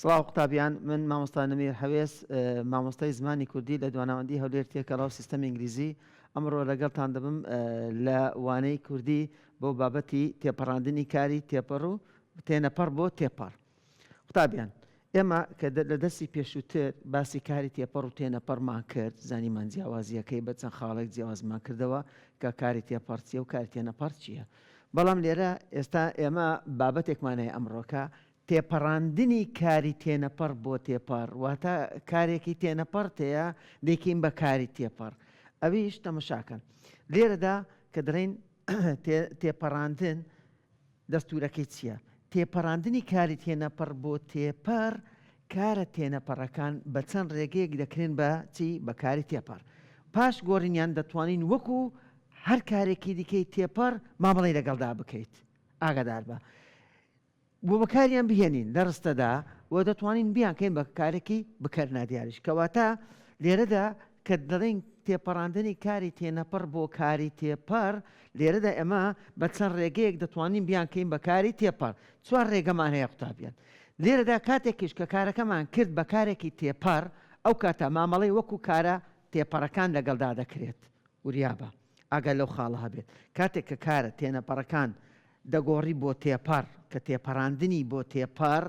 سڵاو قوتابیان، من مامۆستا نەمیر حەوێس مامۆستای زمانی کوردی لە دواناوەندی هەولێر تێکەڵاو سیستەمی ئینگلیزی ئەمڕۆ لەگەڵتان دەبم لە وانەی کوردی بۆ بابەتی تێپەڕاندنی کاری تێپەڕ و تێنەپەڕ بۆ تێپەڕ. قوتابیان، ئێمە کە لە دەستی پێشووتر باسی کاری تێپەڕ و تێنەپەڕمان کرد، زانیمان جیاوازیەکەی بە چەند خاڵێک جیاوازمان کردەوە کە کاری تێپەڕ چییە و کاری تێنەپەڕ چییە. بەڵام لێرە ئێستا ئێمە بابەتێکمانەیە ئەمڕۆکە تێپەڕاندنی کاری تێنەپەڕ بۆ تێپەڕ، واتە کارێکی تێنەپەڕ تەیە دەیکەین بە کاری تێپەڕ. ئەویش تەمەشاکەن لێرەدا کە دەڵێن تێپەڕاندن دەستورەکەی چییە؟ تێپەڕاندنی کاری تێنەپەڕ بۆ تێپەڕ، کارە تێنەپەڕەکان بە چەند ڕێگەیەک دەکرێن بە چی؟ بە کاری تێپەڕ. پاش گۆڕینیان دەتوانین وەکو هەر کارێکی دیکەی تێپەڕ مامەڵەی لەگەڵدا بکەیت. ئاگادار بە بۆ بەکاریان بهێنین لە ڕستەدا و دەتوانین بیانکەین بە کارێکی بکەرنادیاریش. کەواتە لێرەدا کە دەڵێن تێپەڕاندنی کاری تێنەپەڕ بۆ کاری تێپەڕ، لێرەدا ئێمە بە چەند ڕێگەیەک دەتوانین بیانکەین بە کاری تێپەڕ. چوار ڕێگەمان هەیە قوتابیان. لێرەدا کاتێکیش کە کارەکەمان کرد بە کارێکی تێپەڕ، ئەو کاتە مامەڵەی وەکو کارە تێپەڕەکان لەگەڵدا دەکرێت. وریابە ئاگەر لەو خاڵە هەبێت کاتێک کە کارە تێنەپەڕەکان دەگۆڕی بۆ تێپەڕ کە تێپەڕاندنی بۆ تێپەڕ،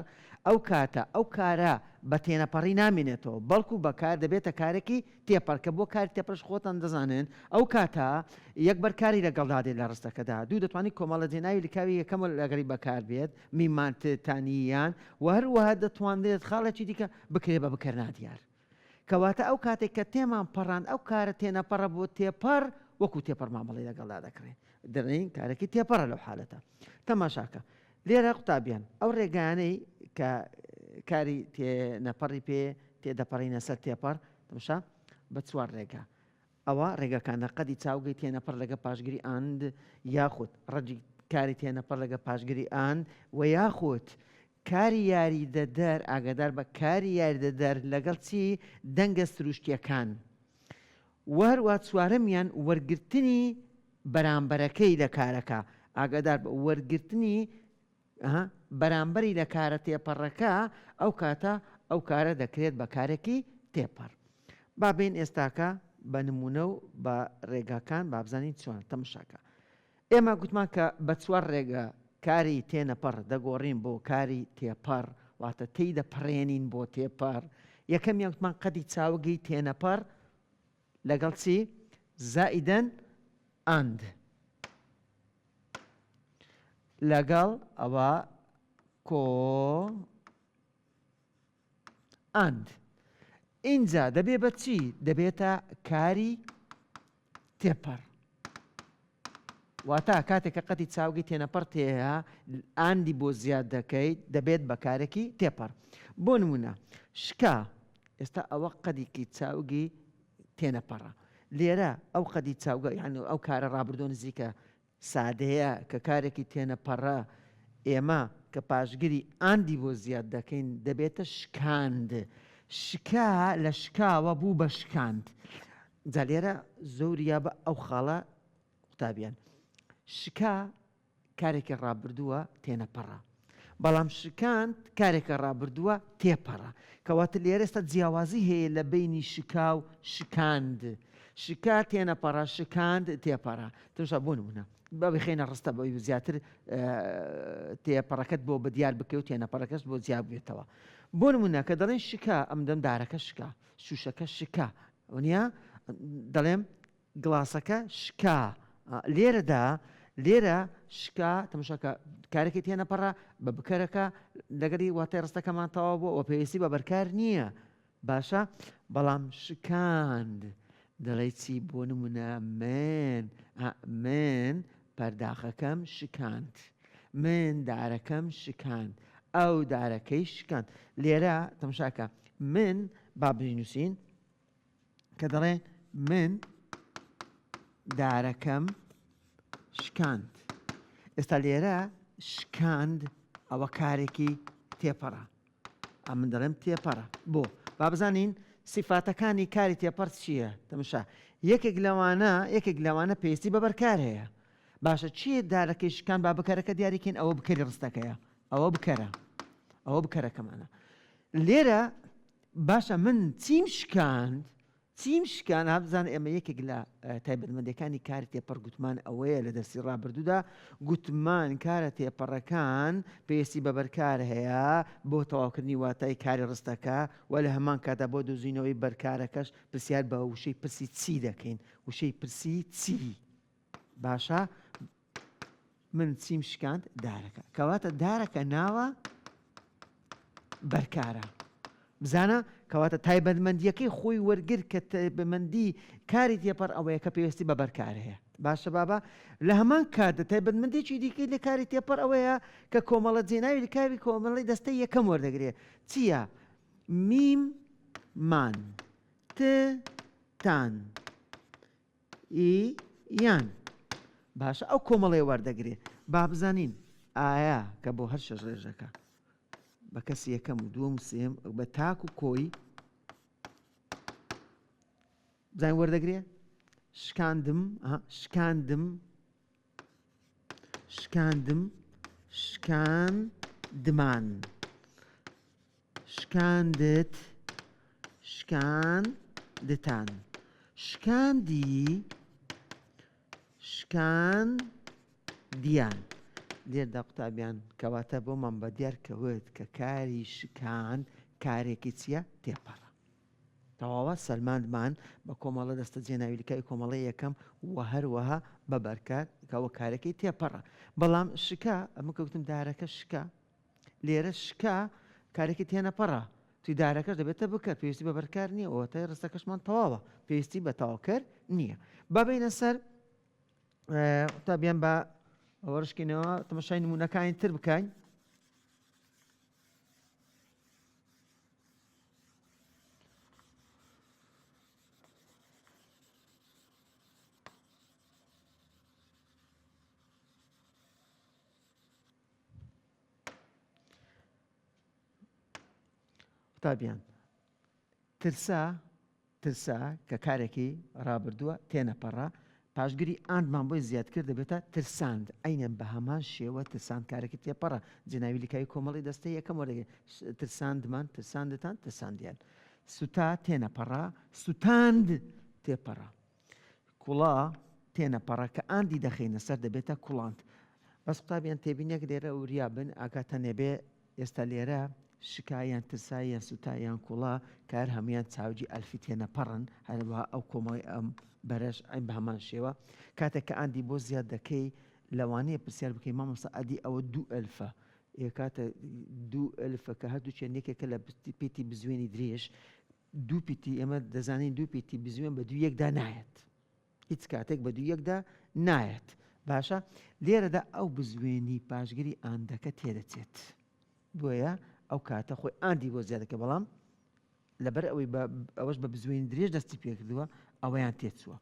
ئەو کاتە ئەو کارە بە تێنەپەڕی نامێنێتەوە، بەڵکو بەکار دەبێتە کارێکی تێپەڕ کە بۆ کاری تێپەڕش خۆتان دەزانن. ئەو کاتە یەکبەر کاری لەگەڵدا دێت لە ڕستەکەدا. دوو دەتوانانی کۆمەڵە جێناوی لکاوی یەکەم لەگەڵی بەکار بێت، میمانتانیان و هەروەها دەتوانێت خاڵێکی دیکە بکرێ بە بکەرنادیار. کەواتە ئەو کاتێک کە تێمان پەڕاند ئەو کارە تێنەپەڕە بۆ تێپەڕ، وەکو تێپەڕ مامەڵەی لەگەڵدا دەکرێت. دەڵێن کارێکی تێپەڕە لەو حالەتە. تەماشاکە لێرە قوتابیان ئەو ڕێگانەی کە کاری تێنەپەڕی پێ تێدەپەڕینە سەر تێپەڕ، تەماشا بە چوار ڕێگە. ئەوە ڕێگەکانە قەدی چاوگەی تێنەپەڕ لەگە پاشگیری ئاند، یاخود ڕەجی کاری تێنەپەڕ لەگە پاشگیری ئاند، و یاخود کاری یاریدەدەر، ئاگادار بە کاری یاریدەدەر لەگەڵ چی؟ دەنگە سروشتیەکان. وەروە چوارەمیان وەرگرتنی بەرامبەرەکەی لە کارەکە، ئاگادار بە وەرگرتنی بەرامبەری لە کارە تێپەڕەکە، ئەو کاتە ئەو کارە دەکرێت بە کارێکی تێپەڕ. بابین ئێستاکە بە نمونە و بە ڕێگاکان بابزانین چۆن. تەماشاکە ئێمە گوتمان کە بە چوار ڕێگە کاری تێنەپەڕ دەگۆڕین بۆ کاری تێپەڕ، واتە تێی دەپەڕێنین بۆ تێپەڕ. یەکەمیان گوتمان قەدی چاوگەی تێنەپەڕ لەگەڵ چی؟ زائیدەن ئاند، لەگەڵ ئەوە کۆ ئاند. اینجا دەبێ بە چی؟ دەبێتە کاری تێپەڕ. واتە کاتێک کە قەتی چاوگی تێنەپەڕ تێەیە ئاندی بۆ زیاد دەکەیت، دەبێت بە کارێکی تێپەڕ. بۆ نمونە شکا، ئێستا ئەوە قەدێکی چاوگی تێنەپەڕە. لێرە ئەو قەدی چاوگە یعنی ئەو کارە ڕابردۆ نزیکە سادەیە کە کارێکی تێنەپەڕە، ئێمە کە پاشگیری ئاندی بۆ زیاد دەکەین دەبێتە شکاند. شکا لە شکاوە بوو بە شکاند. جا لێرە زۆریا بە ئەو خاڵە قوتابیان. شکا کارێکی ڕابردووە تێنەپەڕە، بەڵام شکاند کارێکە ڕابردووە تێپەڕە. کەواتە لێرە ئێستا جیاوازی هەیە لە بینی شکا و شکاند. شکا تێنەپەڕە، شکاند تێپەڕە. تەماشا بۆ نمونە بە بخێنە ڕستە بە زیاتر تێپەڕەکەت بۆ بەدیار بکەوت و تێنەپەڕەکەش بۆ زیاد بێتەوە. بۆ نمونە کە دەڵێن شکا، ئەم دەم دارەکە شکا، شوشەکە شکا، وانە دەڵێم گڵاسەکە شکا. لێرە شکا تەماشاکە کارێکی تێنەپەڕە بە بکەرەکە لەگەری واتای ڕستەکەمان تەواو بووە و پێویستی بە بەرکار نییە. باشە، بەڵام شکاند دەڵێ چی؟ بۆ نمونە من پەرداخەکەم شکاند، من دارەکەم شکاند، ئەو دارەکەی شکاند. لێرە تەماشاکە من با بنووسین کە دەڵێ من دارەکەم شکاند. ئێستا لێرە شکاند ئەوە کارێکی تێپەڕە، ئەم من دەڵێم تێپەڕە. بۆ با بزانین سیفاتەکانی کاری تێپەڕ چییە؟ تەماشا یەکێک لەوانە پێویستی بە بەرکار هەیە. باشە چیە دارەکەی شکاند؟ با بکەرەکە دیاریکەین، ئەوە بکەری ڕستەکەیە، ئەوە بکەرەکەمانە. لێرە باشە من چیم شکاند هەبزان ئێمە یەکێک لە تایبەتمەندەکانی کاری تێپەڕ گوتمان ئەوەیە لە دەرسی ڕابردوودا گوتمان کارە تێپەڕەکان پێویستی بە بەرکار هەیە بۆ تەواوکردنی واتای کاری ڕستەکە و لە هەمان کاتا بۆ دۆزینەوەی بەرکارەکەش پرسیار بە وشەی پرسی چی دەکەین وشەی پرسی چی باشە من چیم شکاند دارەکە کەواتە دارەکە ناوە بەرکارە بزانە کەواتە تایبەتمەندیەکەی خۆی وەرگر کە تایبەتمەندی کاری تێپەڕ ئەوەیە کە پێویستی بە بەرکار هەیە باشە بابا لە هەمان کاتە تایبەتمەندێکی دیکەی لە کاری تێپەڕ ئەوەیە کە کۆمەڵە جێناوی لە کاوی کۆمەڵی دەستەی یەکەم وەردەگرێت چییە؟ میم مان ت تان ئی یان باشە ئەو کۆمەڵی وەردەگرێت با بزانین ئایا کە بۆ هەر شەش ڕێژەکە بە کەسی یەکەم و دووەم و سێم بە تاک و کۆی بزانین وەردەگرێ شکاندم شکاندمان شکاندت شکاندتان شکاندی شکاندیان لێردا قوتابیان کەواتە بۆمان بە دیار کەوت کە کاری شکاند کارێکی چییە تێپەڕە تەواوە سەلماندمان بە کۆمەڵە دەستە جێناویلکای کۆمەڵی یەکەم و هەروەها بە بەرکار کەەوە کارێکی تێپەڕە بەڵام شکا ئەمە کەوتم دارەکە شکا لێرە شکا کارێکی تێنەپەڕە توی دارەکەش دەبێتە بکرد پێویستی بە بەرکار نییە ئەوەتای ڕستەکەشمان تەواوە پێویستی بە تاواکەر نییە بابینە سەر قوتابیان بە وەرشکێنەوە تەمەشای نمونونەکانی تر بکەین قوتابیان ترسا کە کارێکی ڕابردووە تێنەپەڕە پاشگیری ئاندمان بۆی زیاد کرد دەبێتە ترساند ئەینە بە هەمان شێوە ترساند کارێکی تێپەڕە جێناویلیکایی کۆمەڵی دەستەی یەکەم وەرەگەی ترساندمان ترساندتان ترساندیان سوتا تێنەپەڕە سوتاند تێپەڕە کوڵا تێنەپەڕە کە ئاندی دەخینە سەر دەبێتە کوڵاند بەس قوتابیان تێبینێک لێرە وریا بن ئاگاتە نێبێ ئێستا لێرە شکایان ترساییان سوتاییان کوڵا کار هەمویان چاوجی ئەلفی تێنەپەڕن هەروەها ئەو کۆمەڵی ئەم بەرەش ئەین بە هەمان شێوە کاتێک کە ئاندی بۆ زیاد دەکەی لەوانەیە پرسیار بکەی مامۆستا ئەدی ئەوە 2,000 کاتە 2,000 کە هەردوو چێنێکێکە لە پێتی بزوێنی درێژ دوو پیتی ئێمە دەزانین دوو پیتی بزوێن بە دوو یەکدا نایەت هیچ کاتێک بە دوو یەکدا نایەت باشە لێرەدا ئەو بزوێنی پاشگیری ئاندەکە تێدەچێت بۆیە ئەو کاتە خۆی ئاندی بۆ زیادەکە بەڵام لەبەر ئەوەی ئەوەش بە بزوێنی درێژ دەستی پێکردووە ئەوەیان تێچووە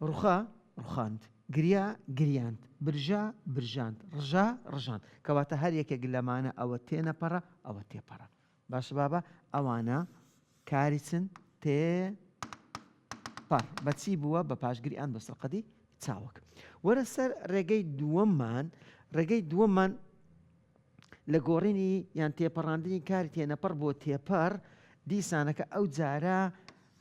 ڕوخا ڕوخاند گریا گریاند برژا برژاند ڕژا ڕژاند کەواتە هەر یەکێک لەمانە ئەوە تێنەپەڕە ئەوە تێپەڕە باشە بابە ئەوانە کاری چن تێپەڕ بەچی بووە بە پاشگیری ئاند بە سەرقەدی چاوەک وەرە سەر ڕێگەی دووەممان لە گۆڕینی یان تێپەڕاندنی کاری تێنەپەڕ بۆ تێپەڕ دیسانەکە ئەو جارە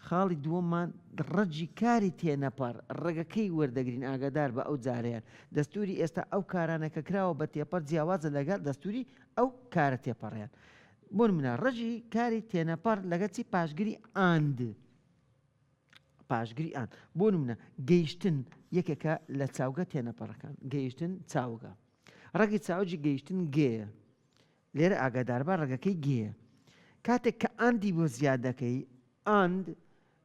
خاڵی دووەممان ڕەجی کاری تێنەپەڕ ڕێگەکەی وەردەگرین ئاگادار بە ئەو جارەیان دەستوری ئێستا ئەو کارانە کە کراوە بە تێپەڕ جیاوازە لەگەڵ دەستوری ئەو کارە تێپەڕیان بۆ نمونە ڕەجی کاری تێنەپەڕ لەگەڵ چی پاشگیری ئاند بۆ نمونە گەیشتن یەکێکە لە چاوگە تێنەپەڕەکان گەیشتن چاوگە ڕێگی چاوجی گەیشتن گێە لێرە ئاگاداربە ڕێگەکەی گێە کاتێک کە ئاندی بۆ زیادەکەی ئاند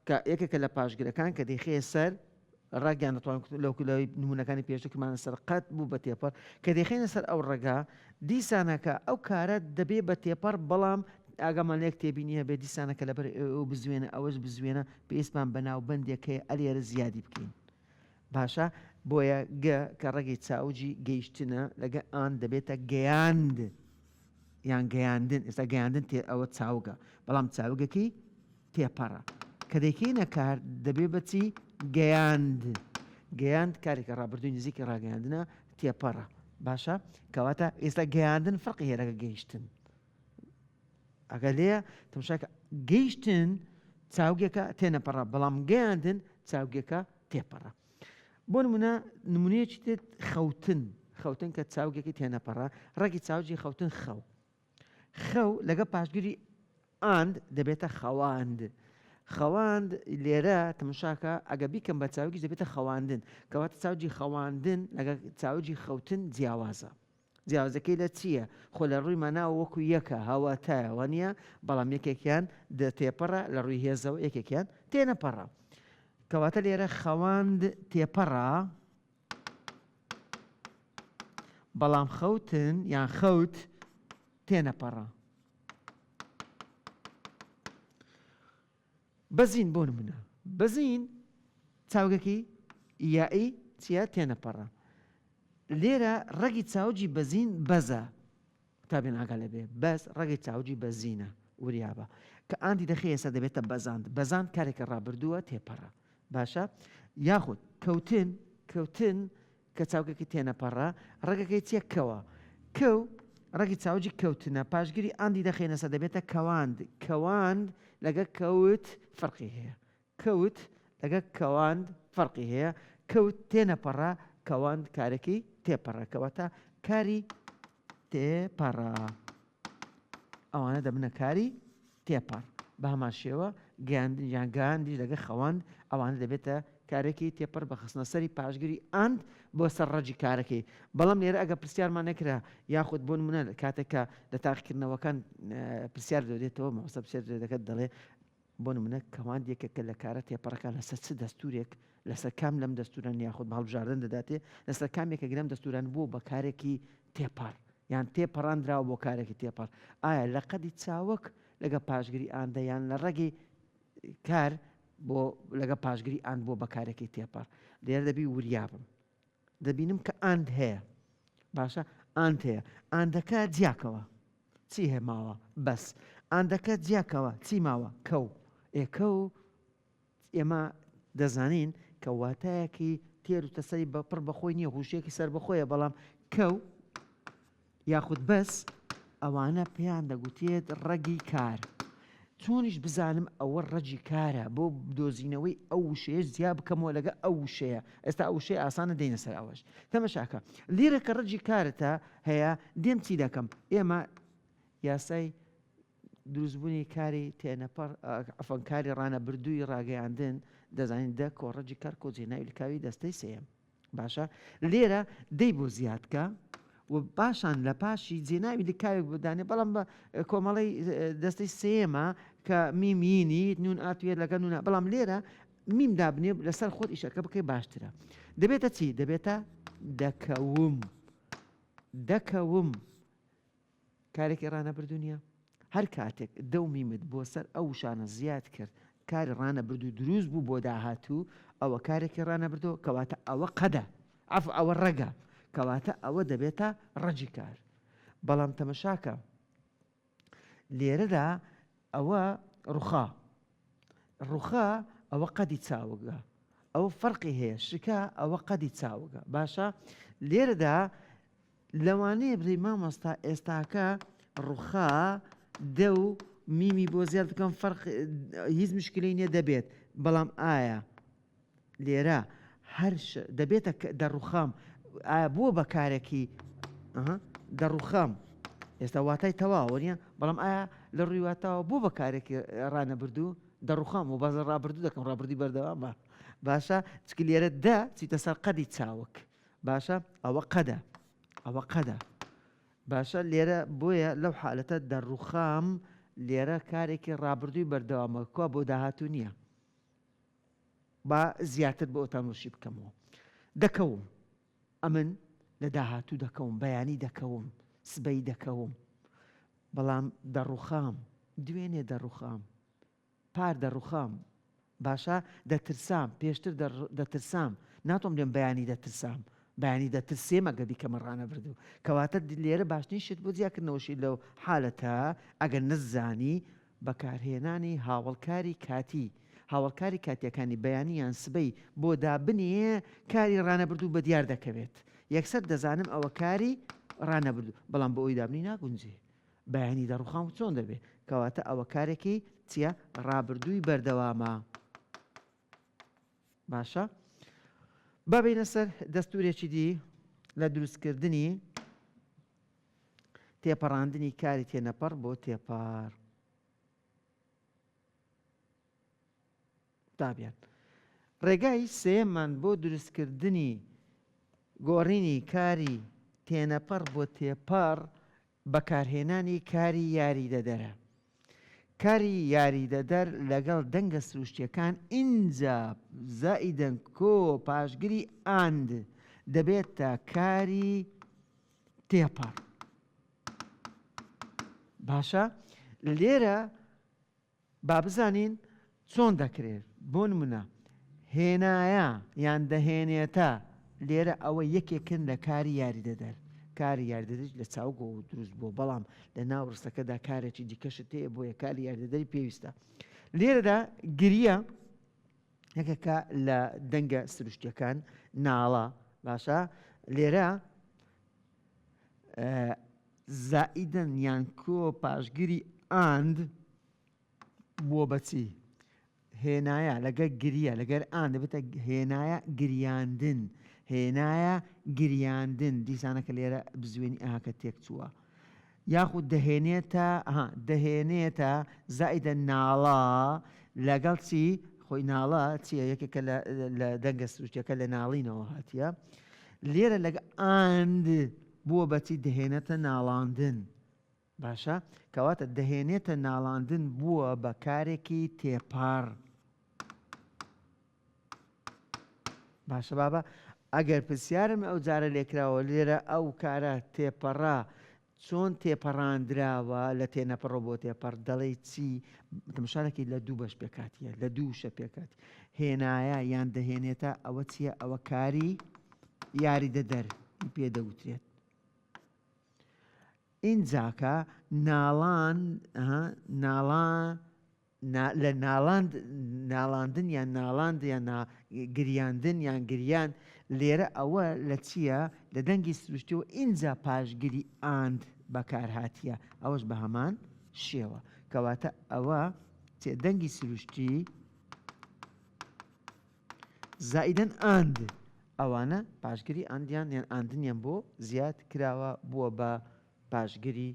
کە یەکێکە لە پاشگرەکان کە دەیخێ سەر ڕاگەیان نەتوانین لەو نمونونەکانی پێشترمانە سەر قەت بوو بە تێپەڕ کە دەیخێنە سەر ئەو ڕێگا دیسانەکە ئەو کارە دەبێ بە تێپەڕ بەڵام ئاگامان لێک تێبینیە بێ دیسانەکە لەبەر ئەو بزوێنە ئەوەش بزوێنە پێویستمان بەناوبەندێکەیە ئەلێرە زیادی بکەین باشە بۆیە گە کە ڕێگەی چاوجی گەیشتنە لەگە ئان دەبێتە گەیاند یان گەیاندن ئێستا گەیاندن ئەوە چاوگە بەڵام چاوگەکەی تێپەڕە کە دەیکەینە کار دەبێ بەچی گەیاند کارێکە ڕابردووی نزیکی ڕاگەیاندنە تێپەڕە باشە کەواتە ئێستا گەیاندن فەرقی هەیە لەگە گەیشتن ئەگە لێە تەماشاکە گەیشتن چاوگێکە تێنەپەڕە بەڵام گەیاندن چاوگێکە تێپەڕە. بۆ نمونەیەکی تێت خەوتن کە چاوگێکی تێنەپەڕە ڕێگی چاوجی خەوتن خەو لەگە پاشگیری ئاند دەبێتە خەواند لێرە تەماشاکە ئەگە بیکەم بە چاوگی دەبێتە خەواندن کەواتە چاوجی خەواندن لەگە چاوجی خەوتن جیاوازەکەی لە چییە؟ خۆ لە ڕووی ماناوە وەکو یەکە هاواتایەوە نییە بەڵام یەکێکیان تێپەڕە لە ڕووی هێزەوە یەکێکیان تێنەپەڕە. کەواتە لێرە خەواند تێپەڕە بەڵام خەوتن یان خەوت تێنەپەڕە. بەزین بۆ نمونە بەزین چاوگەکی یائی چیە تێنەپەڕە. لێرە ڕێگی چاوجی بەزین بەزە تابێن ئاگا لەبێ بەس ڕێگی چاوجی بەزینە وریابە کە ئاندی دەخی ئێستا دەبێتە بەزاند کارێکە ڕابردووە تێپەڕە باشە. یاخود کەوتن کە چاوگەکی تێنەپەڕە ڕێگەکەی چیە کەو ڕێگی چاوجی کەوتنە پاشگیری ئاندی دەخێنەسە دەبێتە کەواند لەگە کەوت فەرقی هەیە لەگە کەواند فەرقی هەیە کەوت تێنەپەڕە کەواند کارێکی تێپەڕە کەواتە کاری تێپەڕە ئەوانە دەبنە کاری تێپەڕ بە هەمان شێوە گەاندی لەگە خەواند ئەوانە دەبێتە کارێکی تێپەڕ بە خستنە سەری پاشگیری ئاند بۆ سەر ڕەجی کارەکەی. بەڵام لێرە ئەگە پرسیارمان نەکرا یاخود بۆ نمونە کاتێکە لە تاقیکردنەوەکان پرسیار دەدێتەوە مەوەسە پرسیار دەکەت دەڵێ بۆ نمونە کەواند یەکێکە لە کارە تێپەڕەکە لەسەر چ دەستورێک لەسەر کام لەم دەستوران یاخود هەڵبژاردن دەداتێ لەسەر کامێکە گرم دەستوران بوو بە کارێکی تێپەڕ یان تێپەڕاندراوە بۆ کارێکی تێپەڕ ئایا لە قەدی چاوەک لەگە پاشگیری ئاندە یان لە ڕێگی کار بۆ لەگە پاشگیری ئاند بۆ بەکارێکی تێپەڕ. لێرە دەبی وریابم دەبینم کە ئاند هەیە باشە ئاند هەیە ئاندەکە جیاکەوە چی هەیە ماوە بەس ئاندەکە جیاکەوە چی ماوە کەو ئێمە دەزانین کە واتایەکی تێر و تەسەری بەپڕ بەخۆی نییە هوشێکی سەر بەخۆیە بەڵام کەو یاخود بەس ئەوانە پێیان دەگوتێت ڕەگی کار. چۆنیش بزانم ئەوە ڕەجی کارە بۆ دۆزینەوەی ئەو وشەیە زیاد بکەمەوە لەگە ئەو وشەیە ئێستا ئەو وشەیە ئاسانە دێنە سەر ئەوەش تەمەشاکە لێرە کە ڕەجی کارتە هەیە دێم چی دەکەم ئێمە یاسای دروستبوونی کاری تێنەپەڕ ئەفەنکاری ڕانەبردووی ڕاگەیاندن دەزانین دە کۆڕەجی کار کۆجێناوی لکاوی دەستەی سێم باشە لێرە دەی بۆ زیادکە و باشان لە پاشی جێناوی لکاوێک بدانێ بەڵام بە کۆمەڵی دەستەی سێمە کە میمینی نون ئاتوێت لەگە نونە بەڵام لێرە میم دابنێ لەسەر خۆت ئیشەکە بکەی باشترە دەبێتە چی دەبێتە دەکەوم کارێکی ڕانەبردوو نییە هەر کاتێک دە میمت بۆ سەر ئەو شانە زیاد کرد کاری ڕانەبردوو دروست بوو بۆ داهاتوو ئەوە کارێکی ڕانەبردەوە کەواتە ئەوە قەدە ئەوە ڕەگە کەواتە ئەوە دەبێتە ڕەجی کار. بەڵام تەمەشاکە لێرەدا ئەوە ڕوخا ئەوە قەدی چاوگە ئەوە فەرقی هەیە شکا ئەوە قەدی چاوگە باشە لێرەدا لەوانەیە بری مامۆستا ئێستاکە ڕوخا دە و میمی بۆ زیاد بکەم فەرق هیچ مشکلەی نییە دەبێت بەڵام ئایا لێرە هەر دەبێتە دەڕوخام ئایا بووە بە کارێکی دەڕوخام ئێستا واتای تەواوە نیە بەڵام ئایا لە ڕووی واتاوە بوو بە کارێکی ڕانەبردوو دەڕوخام و بازە ڕابردوو دەکەم ڕابردی بەردەوامە باشە چکە لێرە دە چیتە سەر قەدی چاوک باشە ئەوە قەدە باشە لێرە بۆیە لەو حالەتە دەڕوخام لێرە کارێکی ڕابردووی بەردەوامە کوا بۆ داهاتوو نییە با زیاتر بۆ ئۆتانوشی بکەمەوە دەکەوم ئەمن لە داهاتوو دەکەوم بەیانی دەکەوم سبەی دەکەوم بەڵام دەڕوخام دوێنێ دەڕوخام پار دەڕوخام باشە دەترسام پێشتر دەترسام ناتۆم لێم بەیانی دەترسام بەیانی دەترسێمە گەبی کەمە ڕانەبردوو کەواتە لێرە باشترین شت بۆ جیاکردنەوەشی لەو حالەتە ئەگەر نەزانی بەکارهێنانی هاوڵکاری کاتیەکانی بەیانیان سبەی بۆ دابنێ کاری ڕانەبردوو بە دیار دەکەوێت یەکسەر دەزانم ئەوە کاری ڕانەبردوو بەڵام بە ئەوی دابنی ناگونجێ بەیانی دەڕوخام چۆن دەبێت کەواتە ئەوە کارێکی چیە ڕابردووی بەردەوامە. باشە بابینە سەر دەستورێکی دی لە دروستکردنی تێپەڕاندنی کاری تێنەپەڕ بۆ تێپەڕ. دابیان ڕێگای سێمان بۆ دروستکردنی گۆڕینی کاری تێنەپەڕ بۆ تێپەڕ بەکارهێنانی کاری یاریدەدەرە. کاری یاریدەدەر لەگەڵ دەنگە سروشتیەکان ئینجا زائیدەن کۆ پاشگری ئاند دەبێتە کاری تێپەڕ. باشە لێرە با بزانین چۆن دەکرێت. بۆ نمونە هێنایە یان دەهێنێتە لێرە ئەوە یەکێکن لە کاری یاریدەدەر. کاری یاریدەدەر لە چاوگۆ و دروست بۆ بەڵام لە ناو ڕستەکەدا کارێکی دیکەشت هەیە بۆیە کاری یاریدەدەری پێویستە. لێرەدا گریە یەکێکە لە دەنگە سروشتیەکان ناڵە. باشە لێرە زائیدەن یان کۆ پاشگیری ئاند بۆ بەچی هێنایە لەگەر گریە لەگەر ئاند دەبێتە هێنایە گریاندن. هێنایە گریاندن دیسانەکە لێرە بزوێنی ئاکە تێک چووە. یاخود دەهێنێتە زائیدە ناڵە لەگەڵ چی خۆی ناڵە چیە یەکێکە لە دەنگە سروشتیەکە لە ناڵینەوە هاتیە. لێرە لەگە ئاند بووە بەچی دەهێنێتە ناڵاندن. باشە کەواتە دەهێنێتە ناڵاندن بووە بە کارێکی تێپەڕ. باشە بابە ئەگەر پرسیارم ئەو جارە لێکراوە لێرە ئەو کارە تێپەڕا چۆن تێپەڕاندراوە لە تێنەپەڕۆ بۆ تێپەڕ دەڵێ چی تەماشاەکی لە دوو بەش پێکاتیە لە دوو شە پێکات هێنایە یان دەهێنێتە ئەوە چییە ئەوە کاری یاریدەدەر پێدەوترێت. ئینجاکە ناڵان لە ناڵاندن یان ناڵاند یان گریاندن یان گریان لێرە ئەوە لە چییە لە دەنگی سروشتیەوە ئینجا پاشگیری ئاند بەکارهاتیە. ئەوەش بە هەمان شێوە کەواتە ئەوە دەنگی سروشتی زائیدەن ئاند ئەوانە پاشگیری ئاندیان یان ئاندنیان بۆ زیاد کراوە بووە بە پاشگیری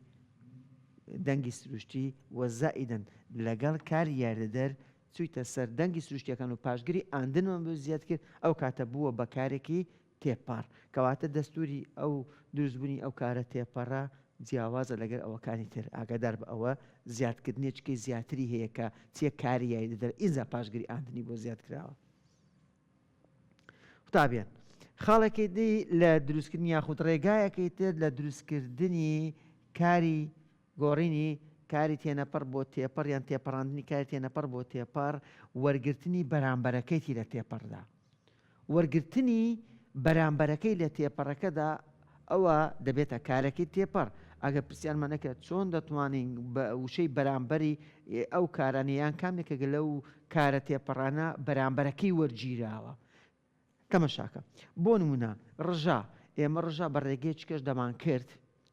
دەنگی سروشتی وە زائیدەن لەگەڵ کاری یاریدەدەر چوویتە سەر دەنگی سروشتیەکان و پاشگیری ئاندنەوە بۆ زیاد کرد ئەو کاتە بووە بە کارێکی تێپەڕ. کەواتە دەستوری ئەو دروستبوونی ئەو کارە تێپەڕە جیاوازە لەگەر ئەوەکانی تر ئاگادار بە ئەوە زیادکردنێچکەی زیاتری هەیە کە چیە کاری یاریدەدەر ئینجا پاشگیری ئاندنی بۆ زیاد کراوە. قوتابیان خاڵێکی دی لە دروستکردنی یاخود ڕێگایەکی تر لە دروستکردنی کاری گۆڕینی کاری تێنەپەڕ بۆ تێپەڕ یان تێپەڕاندنی کاری تێنەپەڕ بۆ تێپەڕ وەرگرتنی بەرامبەرەکەیتی لە تێپەڕدا. وەرگرتنی بەرامبەرەکەی لە تێپەڕەکەدا ئەوە دەبێتە کارێکی تێپەڕ. ئەگە پرسیارمان نەکرێت چۆن دەتوانین بە وشەی بەرامبەری ئەو کارانەیان کامێکە لەو کارە تێپەڕانە بەرامبەرەکەی وەرگیراوە. تەماشاکە بۆ نمونە ڕژا ئێمە ڕژا بە ڕێگەی چکەش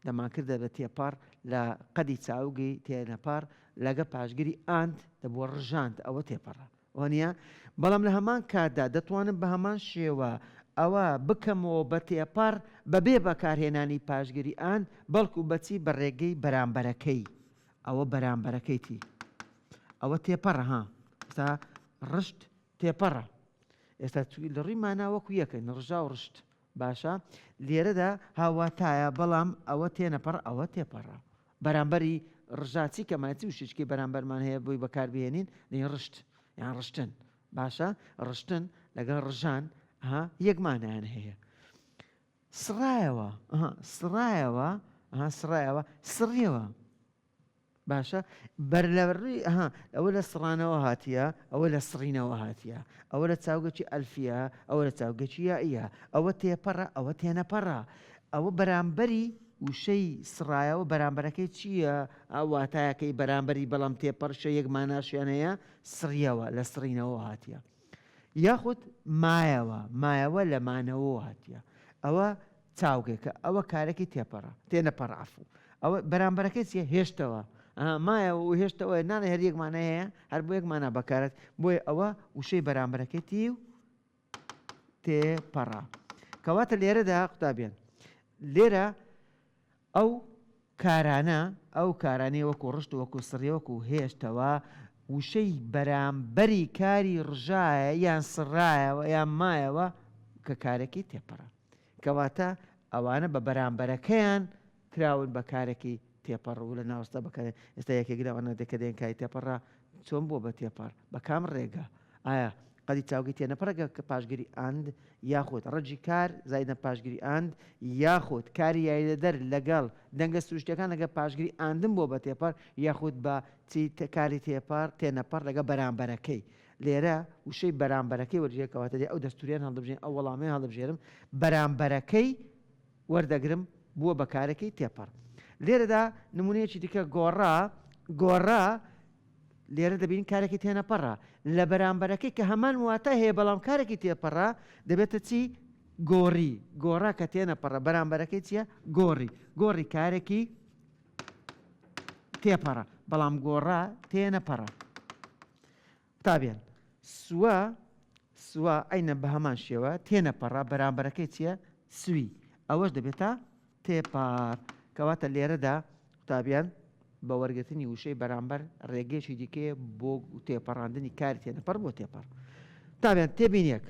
دەمانکردە بە تێپەڕ لە قەدی چاوگی تێنەپەڕ لەگە پاشگیری ئاند دەبووە ڕژاند ئەوە تێپەڕە وانە بەڵام لە هەمان کاتدا دەتوانم بە هەمان شێوە ئەوە بکەمەوە بە تێپەڕ بەبێ بەکارهێنانی پاشگیری ئاند بەڵکو بەچی بە ڕێگەی بەرامبەرەکەی ئەوە بەرامبەرەکەیتی ئەوە تێپەڕە ها ئێستا ڕشت تێپەڕە ئێستا لە ڕووی ماناوەکو یەکەین ڕژا و ڕشت باشە لێرەدا هاواتایە بەڵام ئەوە تێنەپەڕ ئەوە تێپەڕە بەرامبەری ڕژاچی کەماچی و ششکی بەرامبەرمان هەیە بۆی بەکاربهێنین دەین ڕشت یان ڕشتن باشە ڕشتن لەگەڵ ڕژان یەکمانیان هەیە سڕایەوە سڕیەوە باشە بەرلەڕووی ئەوە لە سڕانەوە هاتیە ئەوە لە سڕینەوە هاتیە ئەوە لە چاوگەکی ئەلفیە ئەوە لە چاوگەکی یائیە ئەوە تێپەڕە ئەوە تێنەپەڕە ئەوە بەرامبەری وشەی سڕایەوە بەرامبەرەکەی چییە ئەو واتایەکەی بەرامبەری بەڵام تێپەڕشە یەکماناشیانەیە سڕیەوە لە سڕینەوە هاتیە یاخود مایەوە لە مانەوە هاتیە ئەوە چاوگێکە ئەوە کارێکی تێنەپەڕ عەفو ئەوە بەرامبەرەکەی چیە هێشتەوە مایە و هێشتەوە نانە هەر یەکمانە هەیە هەر بۆ یەکمانە بەکارێت بۆیە ئەوە وشەی بەرامبەرەکەتی و تێپەڕا کەواتە لێرەدا قوتابیان لێرە ئەو کارانە ئەو کارانەی وەکو ڕشت وەکو سڕێ وەکو هێشتەوە وشەی بەرامبەری کاری ڕژایە یان سڕایەوە یان مایەوە کە کارێکی تێپەڕە کەواتە ئەوانە بە بەرامبەرەکەیان کراون بە کارێکی تێپەڕ و لە ناوەستا بەکارێن ئێستا یەکێکراوانە دەکە دێن کای تێپەڕا چۆن بۆ بە تێپەڕ بە کام ڕێگە ئایا قەدی چاوگی تێنەپەرەگە کە پاشگیری ئاند یاخود ڕەجی کار زایدە پاشگیری ئاند یاخود کاری یاریدەدەر لەگەڵ دەنگە سروشتەکان لەگە پاشگیری ئاندن بۆ بە تێپەڕ یاخود بە کاری تێپەڕ تێنەپەڕ لەگە بەرامبەرەکەی لێرە وشەی بەرامبەرەکەی وەرجێکەواتە دێ ئەو دەستوریان هەڵدەبژێن ئەو وەڵامی هەڵدەبژێرم بەرامبەرەکەی وەردەگرم بووە بەکارێکی تێپەڕ لێرەدا نمونەیەکی دیکە گۆڕا لێرە دەبین کارێکی تێنەپەڕە لە بەرامبەرەکەی کە هەمان واتە هەیە بەڵام کارێکی تێپەڕە دەبێتە چی گۆڕا کە تێنەپەڕە بەرامبەرەکەی چییە گۆڕی کارێکی تێپەڕە بەڵام گۆڕا تێنەپەڕە تابێن سووە ئەینە بە هەمان شێوە تێنەپەڕە بەرامبەرەکەی چییە سوی ئەوەش دەبێتە تێپەڕ کەواتە لێرەدا تابیان بە وەرگرتنی وشەی بەرامبەر ڕێگەیەکی دیکەیە بۆ تێپەڕاندنی کاری تێنەپەڕ بۆ تێپەڕ تابیان تێبینیەک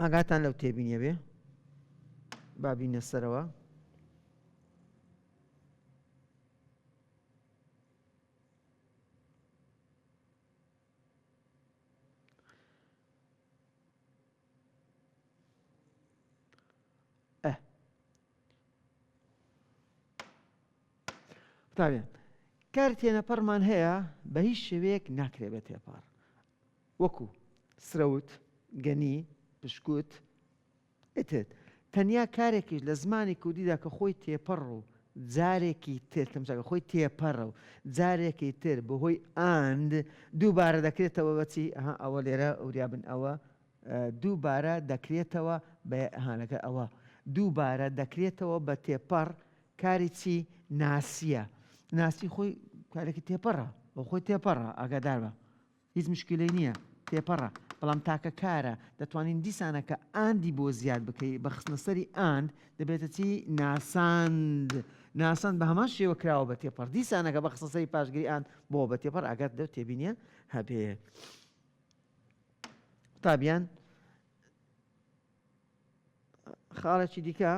ئاگاتان لەو تێبینیە بێ بابینە سەرەوە تابێن کار تێنەپەڕمان هەیە بە هیچ شێوەیەک ناکرێت بە تێپەڕ وەکو سرەوت گەنی پشکوت ئتت تەنیا کارێکیش لە زمانی کوردیدا کە خۆی تێپەڕ و جارێکی تر تەمساکە خۆی تێپەڕە و جارێکی تر بەهۆی ئاند دووبارە دەکرێتەوە بەچی ئەوە لێرە ئەوریابن ئەوە دووبارە دەکرێتەوە بەهانەکە ئەوە دووبارە دەکرێتەوە بە تێپەڕ کاری چی ناسیە ناسی خۆی کارێکی تێپەڕە بۆ خۆی تێپەڕە ئاگادار بە هیچ مشکلەی نییە تێپەڕە بەڵام تاکە کارە دەتوانین دیسانە کە ئاندی بۆ زیاد بکەی بە خستنە سەری ئاند دەبێتە چی ناساند بە هەمان شێوە کراوە بە تێپەڕ دیسانەکە بە خستنە سەری پاشگیری ئاند بۆ بە تێپەڕ ئاگات دەو تێبینیە هەبێ تابیان خاڵێکی دیکە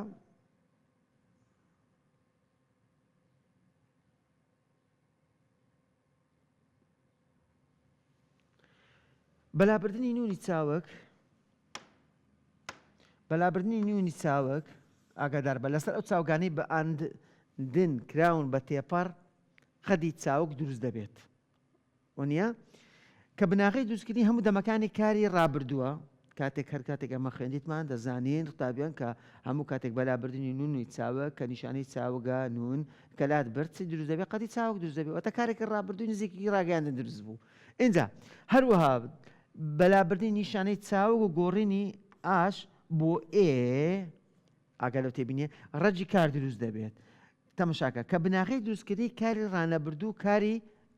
بەلابردنی نوونی چاوک ئاگادار بە لەسەر ئەو چاوگانەی بە ئاندن کراون بە تێپەڕ خەدی چاوک دروست دەبێت وانە کە بناغی دروستکردنی هەموو دەمەکانی کاری ڕابردووە کاتێک هەر کاتێک ئەمە خوێندیتمان دەزانین قوتابیان کە هەموو کاتێک بەلابردنی نوونی چاوک کە نیشانەی چاوگە نون کەلات برچی دروست دەبێت قەدی چاوک دروست دەبێت وەتە کارێکی ڕابردووی نزیکی ڕاگەاندن دروست بوو اینجا هەروەها بەلابردنی نیشانەی چاوک و گۆڕینی ئاش بۆ ئاگە لەو تێبینێ ڕەجی کار دروست دەبێت تەمەشاکە کە بناغی دروستکردنی کاری ڕانەبردوو کاری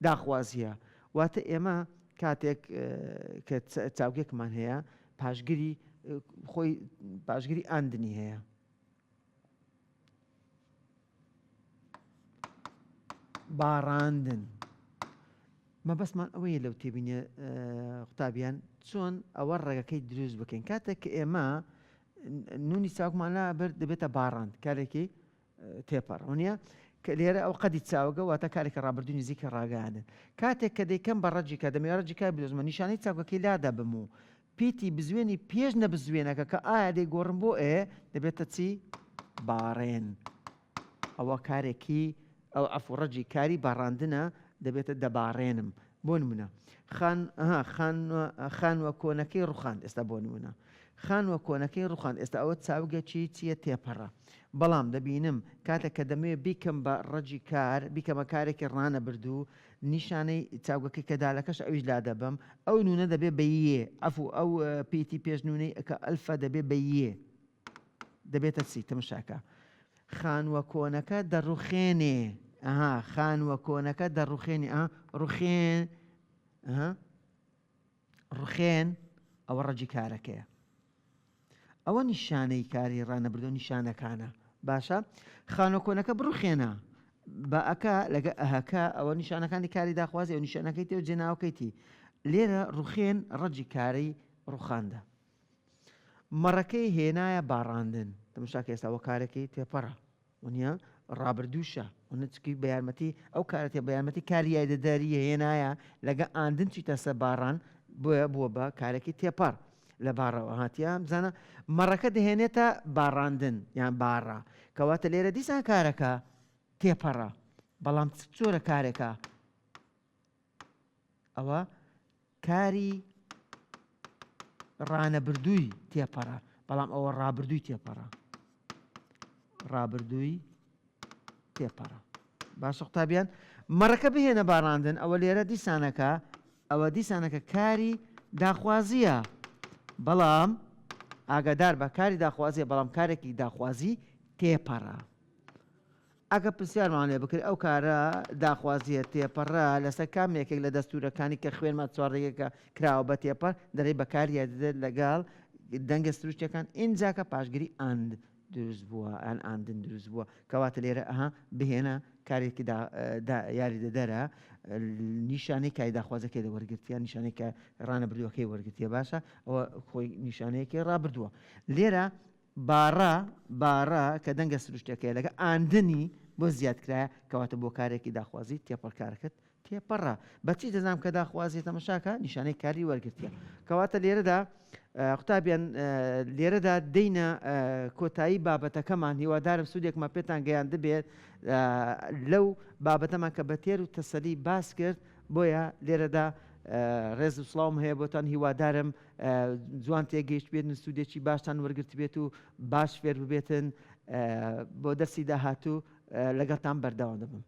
داخوازیە واتە ئێمە کاتێک کە چاوکێکمان هەیە پاشگیری ئاندنی هەیە باڕاندن مەبەستمان ئەوەیە لەو تێبینە قوتابیان چۆن ئەوە ڕێگەکەی دروست بکەین کاتێک کە ئێمە نونی چاوکمانە برد دەبێتە باڕاند کارێکی تێپەڕونیە کە لێرە ئەو قەدی چاوگە واتە کارێکە ڕابردوو نزیکە ڕاگەاندن کاتێک کە دەیکەم بە ڕەجی کە دەمێ ڕەجی کار بدۆزمە نیشانەی چاوکەکەی لادا بم و پیتی بزوێنی پێش نەبزوێنەکە کە ئایا دەیگۆڕم بۆ دەبێتە چی باڕێن ئەوە کارێکی ئەو ئەفڕەجی کاری باڕاندنە دەبێتە دەباڕێنم بۆ نمونە خانوە کۆنەکەی ڕوخاند ئێستا بۆ نمونە خانوە کۆنەکەی ڕوخاند ئێستا ئەوە چاوگەکی چیە تێپەڕە بەڵام دەبینم کاتێک کە دەمەوێت بیکەم بە ڕەجی کار بیکەمە کارێکی ڕانە بردوو نیشانەی چاوگەکەی کەدالەکەش ئەویش لا دەبم ئەو نونە دەبێت بە یێ ئەو پیتی پێش نونەی ئەکە ئەلفە دەبێت بە یێ دەبێتە چی تەمشاکە خانوە کۆنەکە دەڕوخێنێ خانووە کۆنەکە دەڕوخێنی ڕوخێن ڕوخێن ئەوە ڕەجی کارەکەیە. ئەوە نیشانەی کاری ڕانەبردو نیشانەکانە. باشە خانووە کۆنەکە بڕوخێنە بە ئەکا لەگە ئەهەکە ئەوە نیشانەکانی کاری داخوازی ئەو نیشانەکەی تێ و جێناوەکەیتی لێرە ڕوخێن ڕەجی کارەی ڕوخاندە. مەڕەکەی هێنایە باڕاندن تەماشاکە ئێستا ئەوە کارێکی تێپەڕە وانە ڕابردووشە ونچکی بە یارمەتی ئەو کارەتێ بە یارمەتی کاری یاریدەداری هێنایە لەگە ئاندن چیتە سە باڕان بووە بە کارێکی تێپەڕ لە باڕەوە هاتیە بزانە مەڕەکە دەهێنێتە باڕاندن یان باڕە کەواتە لێرە دیسان کارەکە تێپەڕە بەڵام چۆرە کارێکە ئەوە کاری ڕانەبردووی تێپەڕە بەڵام ئەوە ڕابردووی تێپەڕە ڕابردووی تێپەڕە. باشە قوتابیان مەڕەکە بهێنە باڕاندن ئەوە لێرە دیسانەکە ئەوە دیسانەکە کاری داخوازیە بەڵام ئاگادار بە کاری داخوازیە بەڵام کارێکی داخوازی تێپەڕە. ئەگە پرسیارمان لێ بکرێت ئەو کارە داخوازیە تێپەڕە لەسەر کامێکێک لە دەستورەکانی کە خوێنمە چوارڕێگەکە کراوە بە تێپەڕ دەڵێ بەکاریە دەدێت لەگەڵ دەنگە سروشتەکان ئینجاکە پاشگیری ئاند دروست بووە ئەن ئاندن دروست بووە کەواتە لێرە بهێنە کارێکی یاریدەدەرە نیشانەی کاری داخوازەکەی وەرگرتیە نیشانەی کە ڕانەبردووەکەی وەرگرتیە باشە ئەوە خۆی نیشانەیەکی ڕابردووە. لێرە باڕە کە دەنگە سروشتەکەی لەگە ئاندنی بۆ زیادکرایە کەواتە بۆ کارێکی داخوازی تێپەڕکارەکەت تێپەڕە بەچی دەزانام کە داخوازی تەماشاکە نیشانەی کاری وەرگرتیە. کەواتە لێرەدا قوتابیان لێرەدا دەینە کۆتایی بابەتەکەمان هیوادارم سوودێکمە پێتان گەیان دەبێت لەو بابەتەمان کە بە تێر و تەسەلی باس کرد بۆیە لێرەدا ڕێز و سڵاوم هەیە بۆتان هیوادارم جوان تێگەیشت بێتن سوودێکی باشتان وەرگرت بێت و باش فێر ببێتن بۆ دەرسی داهاتوو لەگەڵتان بەردەوام دەبم.